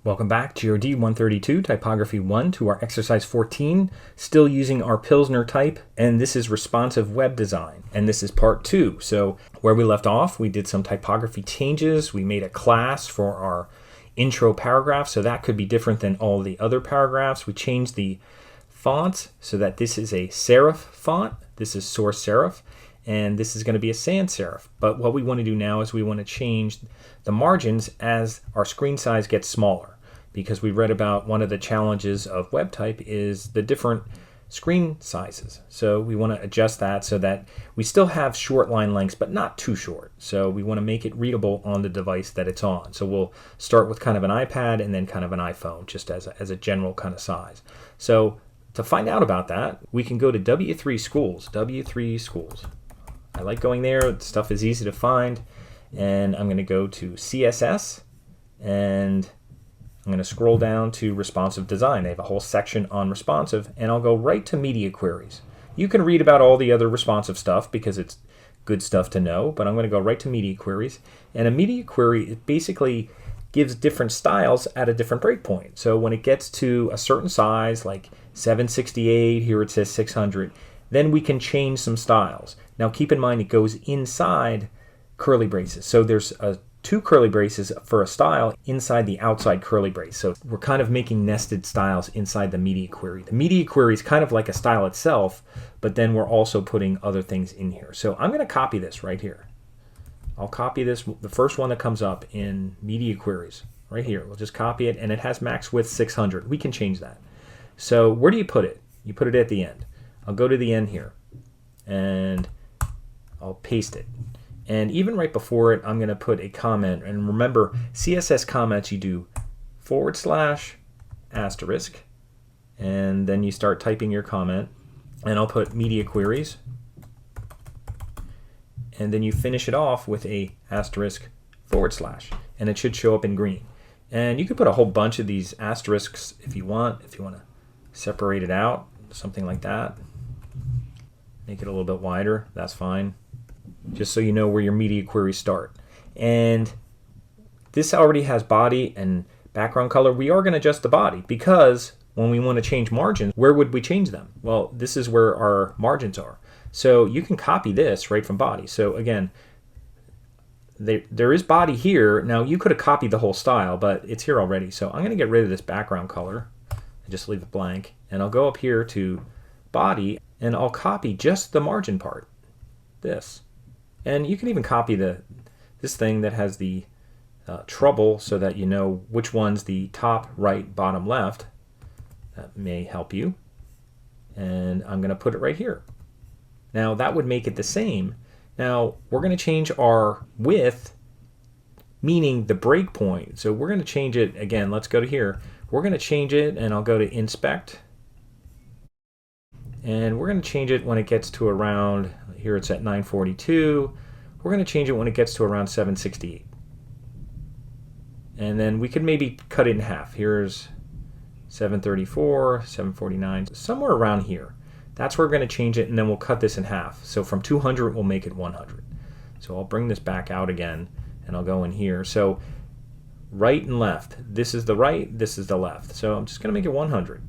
Welcome back to your D132 Typography 1 to our exercise 14, still using our Pilsner type, and this is responsive web design, and this is part 2. So where we left off, we did some typography changes. We made a class for our intro paragraph, so that could be different than all the other paragraphs. We changed the fonts so that this is a serif font, this is source serif, and this is going to be a sans serif. But what we want to do now is we want to change the margins as our screen size gets smaller, because we read about one of the challenges of web type is the different screen sizes. So we want to adjust that so that we still have short line lengths, but not too short. So we want to make it readable on the device that it's on. So we'll start with kind of an iPad and then kind of an iPhone, just as a general kind of size. So to find out about that, we can go to W3 Schools. W3 Schools. I like going there. The stuff is easy to find. And I'm going to go to CSS, and I'm going to scroll down to responsive design. They have a whole section on responsive, and I'll go right to media queries. You can read about all the other responsive stuff because it's good stuff to know, but I'm going to go right to media queries. And a media query, it basically gives different styles at a different breakpoint. So when it gets to a certain size, like 768, here it says 600, then we can change some styles. Now keep in mind it goes inside curly braces. So there's two curly braces for a style inside the outside curly brace. So we're kind of making nested styles inside the media query. The media query is kind of like a style itself, but then we're also putting other things in here. So I'm going to copy this right here. I'll copy this, the first one that comes up in media queries, right here. We'll just copy it, and it has max width 600. We can change that. So where do you put it? You put it at the end. I'll go to the end here, and I'll paste it. And even right before it, I'm going to put a comment. And remember, CSS comments, you do / asterisk, and then you start typing your comment. And I'll put media queries. And then you finish it off with a asterisk /, and it should show up in green. And you could put a whole bunch of these asterisks if you want to separate it out, something like that. Make it a little bit wider, that's fine. Just so you know where your media queries start. And this already has body and background color. We are going to adjust the body because when we want to change margins, where would we change them? Well, this is where our margins are. So you can copy this right from body. So again, there is body here. Now you could have copied the whole style, but it's here already. So I'm going to get rid of this background color and just leave it blank. And I'll go up here to body, and I'll copy just the margin part, this. And you can even copy this thing that has the trouble so that you know which one's the top, right, bottom, left. That may help you. And I'm going to put it right here. Now that would make it the same. Now we're going to change our width, meaning the breakpoint. So we're going to change it again. Let's go to here. We're going to change it, and I'll go to inspect. And we're going to change it when it gets to around, here it's at 942. We're going to change it when it gets to around 768. And then we could maybe cut it in half. Here's 734, 749, somewhere around here. That's where we're going to change it, and then we'll cut this in half. So from 200, we'll make it 100. So I'll bring this back out again, and I'll go in here. So right and left. This is the right, this is the left. So I'm just going to make it 100.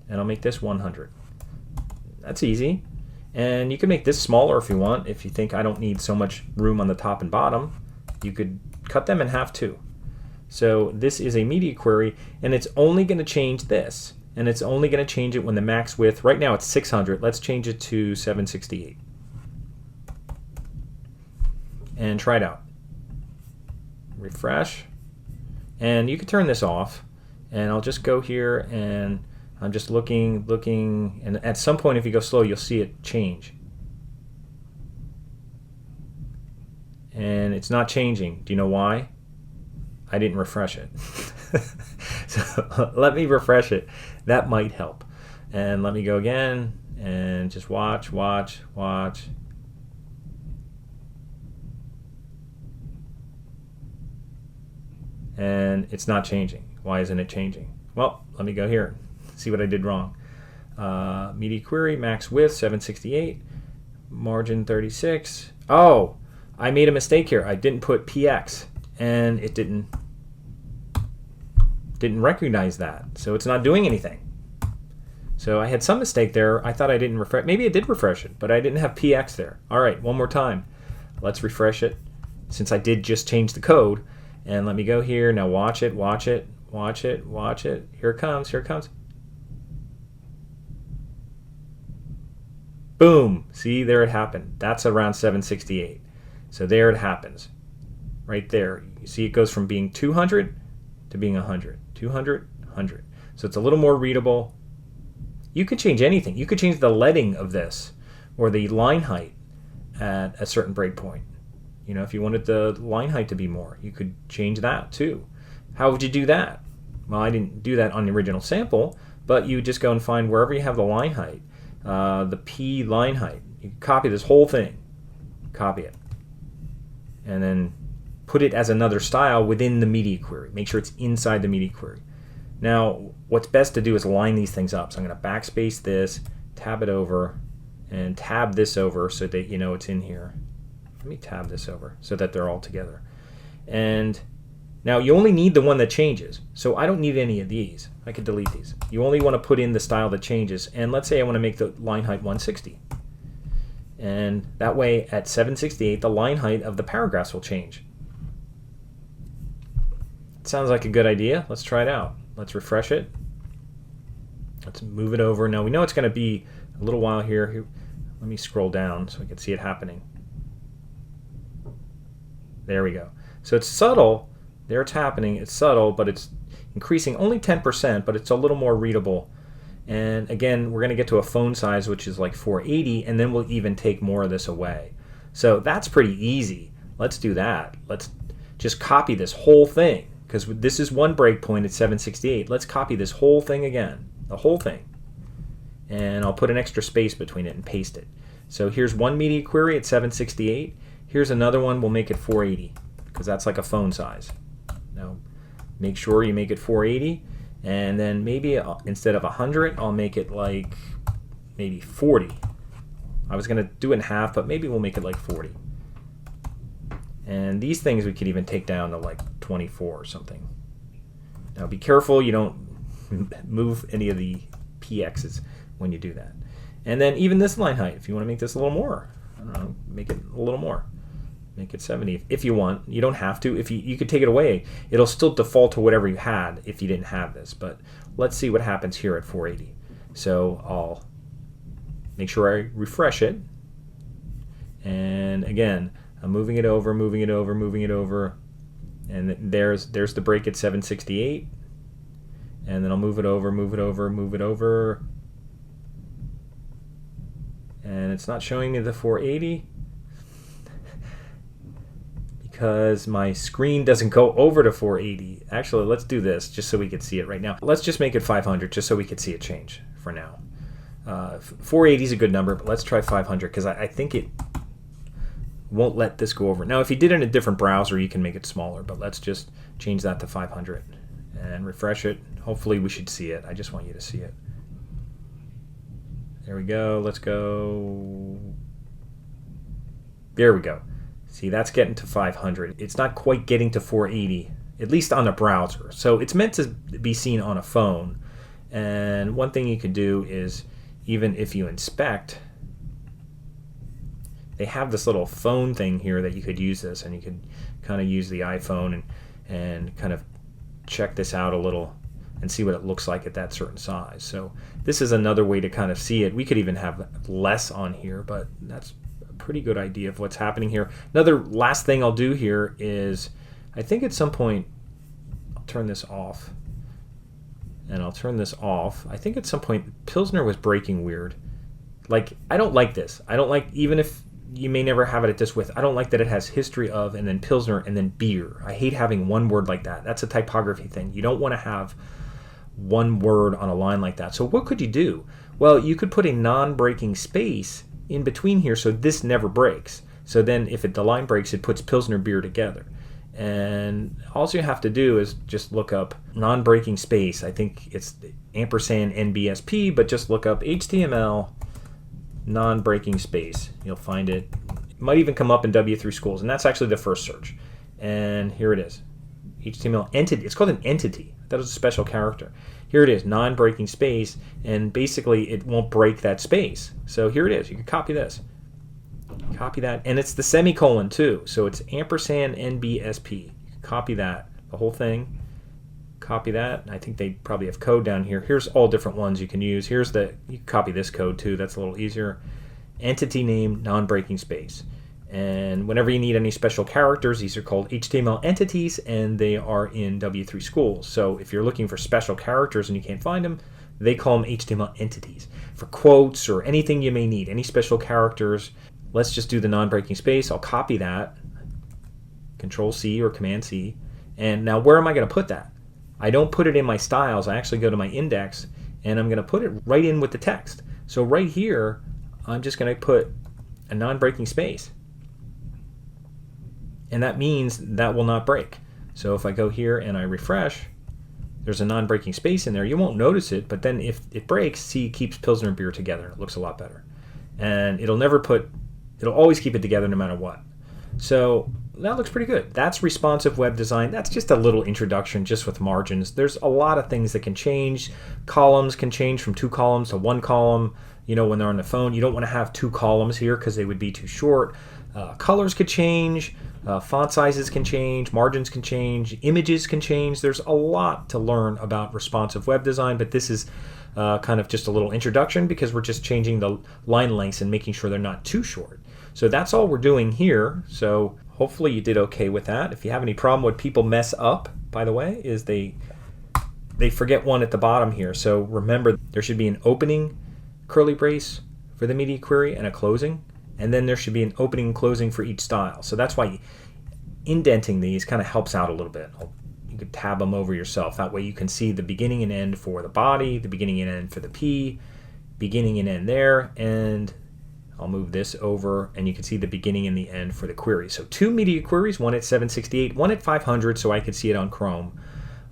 And I'll make this 100. That's easy. And you can make this smaller if you want. If you think I don't need so much room on the top and bottom, you could cut them in half too. So this is a media query, and it's only going to change this. And it's only going to change it when the max width, right now it's 600. Let's change it to 768. And try it out. Refresh. And you can turn this off. And I'll just go here, and I'm just looking, and at some point if you go slow, you'll see it change. And it's not changing. Do you know why? I didn't refresh it. So let me refresh it. That might help. And let me go again, and just watch. And it's not changing. Why isn't it changing? Well, let me go here. See what I did wrong. Media query, max width 768, margin 36. Oh, I made a mistake here. I didn't put PX, and it didn't didn't recognize that, so it's not doing anything. So I had some mistake there. I thought I didn't refresh. Maybe I did refresh it, but I didn't have PX there. All right, one more time. Let's refresh it, since I did just change the code. And let me go here. Now watch it, watch it, watch it, watch it. Here it comes, here it comes. Boom. See, there it happened. That's around 768. So there it happens. Right there. You see it goes from being 200 to being 100. 200, 100. So it's a little more readable. You could change anything. You could change the leading of this or the line height at a certain breakpoint. You know, if you wanted the line height to be more, you could change that too. How would you do that? Well, I didn't do that on the original sample, but you just go and find wherever you have the line height, the P line height. You copy this whole thing, copy it, and then put it as another style within the media query. Make sure it's inside the media query. Now, what's best to do is line these things up. So I'm going to backspace this, tab it over, and tab this over so that you know it's in here. Let me tab this over so that they're all together. And now you only need the one that changes. So I don't need any of these. I could delete these. You only want to put in the style that changes. And let's say I want to make the line height 160. And that way at 768, the line height of the paragraphs will change. It sounds like a good idea. Let's try it out. Let's refresh it. Let's move it over. Now we know it's going to be a little while here. Let me scroll down so I can see it happening. There we go. So it's subtle. There it's happening. It's subtle, but it's increasing only 10%, but it's a little more readable. And again, we're going to get to a phone size, which is like 480, and then we'll even take more of this away. So that's pretty easy. Let's do that. Let's just copy this whole thing, because this is one breakpoint at 768. Let's copy this whole thing again, the whole thing. And I'll put an extra space between it and paste it. So here's one media query at 768. Here's another one. We'll make it 480 because that's like a phone size. Now, make sure you make it 480, and then maybe instead of 100, I'll make it like maybe 40. I was going to do it in half, but maybe we'll make it like 40. And these things we could even take down to like 24 or something. Now be careful you don't move any of the PXs when you do that. And then even this line height, if you want to make this a little more, I don't know, make it a little more. Make it 70 if you want. You don't have to. If you could take it away, it'll still default to whatever you had if you didn't have this. But let's see what happens here at 480. So I'll make sure I refresh it. And again, I'm moving it over, moving it over, moving it over. And there's the break at 768. And then I'll move it over, move it over, move it over. And it's not showing me the 480. Because my screen doesn't go over to 480. Actually, let's do this just so we can see it right now. Let's just make it 500 just so we can see it change for now. 480 is a good number, but let's try 500 because I think it won't let this go over. Now, if you did it in a different browser, you can make it smaller, but let's just change that to 500 and refresh it. Hopefully, we should see it. I just want you to see it. There we go. Let's go. There we go. See, that's getting to 500. It's not quite getting to 480, at least on a browser. So it's meant to be seen on a phone. And one thing you could do is, even if you inspect, they have this little phone thing here that you could use this, and you could kind of use the iPhone and kind of check this out a little and see what it looks like at that certain size. So this is another way to kind of see it. We could even have less on here, but that's pretty good idea of what's happening here. Another last thing I'll do here is, I think at some point I'll turn this off, and I'll turn this off. I think at some point Pilsner was breaking weird. Like, I don't like this. I don't like, even if you may never have it at this width, I don't like that it has history of and then Pilsner and then beer. I hate having one word like that. That's a typography thing. You don't want to have one word on a line like that. So what could you do? Well, you could put a non-breaking space in between here so this never breaks. So then if the line breaks, it puts Pilsner beer together. And all you have to do is just look up non-breaking space. I think it's ampersand NBSP, but just look up HTML non-breaking space. You'll find it. It might even come up in W3 Schools, and that's actually the first search. And here it is. HTML entity. It's called an entity. That was a special character. Here it is, non-breaking space, and basically it won't break that space. So here it is. You can copy this. Copy that, and it's the semicolon too. So it's ampersand NBSP. You can copy that, the whole thing. Copy that. I think they probably have code down here. Here's all different ones you can use. You can copy this code too. That's a little easier. Entity name, non-breaking space. And whenever you need any special characters, these are called HTML entities, and they are in W3 schools. So if you're looking for special characters and you can't find them, they call them HTML entities. For quotes or anything you may need, any special characters, let's just do the non-breaking space. I'll copy that, Control C or Command C. And now where am I going to put that? I don't put it in my styles. I actually go to my index, and I'm going to put it right in with the text. So right here, I'm just going to put a non-breaking space. And that means that will not break. So if I go here and I refresh, there's a non-breaking space in there. You won't notice it, but then if it breaks, see, it keeps Pilsner beer together. It looks a lot better. And it'll always keep it together no matter what. So that looks pretty good. That's responsive web design. That's just a little introduction just with margins. There's a lot of things that can change. Columns can change from 2 columns to 1 column. You know, when they're on the phone, you don't want to have 2 columns here because they would be too short. Colors could change. Font sizes can change, margins can change, images can change. There's a lot to learn about responsive web design, but this is kind of just a little introduction because we're just changing the line lengths and making sure they're not too short. So that's all we're doing here. So hopefully you did okay with that. If you have any problem, what people mess up, by the way, is they forget one at the bottom here. So remember, there should be an opening curly brace for the media query and a closing. And then there should be an opening and closing for each style. So that's why indenting these kind of helps out a little bit. You could tab them over yourself. That way you can see the beginning and end for the body, the beginning and end for the P, beginning and end there, and I'll move this over, and you can see the beginning and the end for the query. So 2 media queries, one at 768, one at 500, so I could see it on Chrome.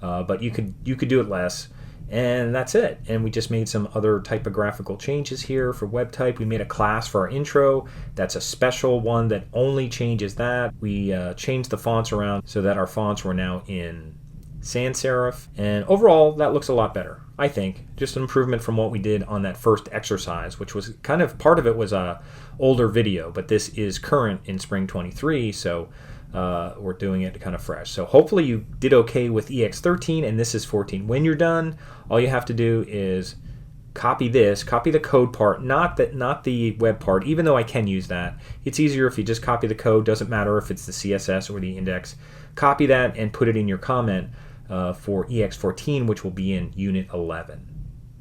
But you could do it less. And that's it. And we just made some other typographical changes here for web type. We made a class for our intro. That's a special one that only changes that. We changed the fonts around so that our fonts were now in sans serif. And overall, that looks a lot better, I think. Just an improvement from what we did on that first exercise, which was kind of, part of it was a older video, but this is current in spring 23, so we're doing it kind of fresh. So hopefully you did okay with ex13, and this is 14. When you're done, all you have to do is copy this, copy the code part, not the web part, even though I can use that. It's easier if you just copy the code. Doesn't matter if it's the CSS or the index. Copy that and put it in your comment for ex14, which will be in unit 11.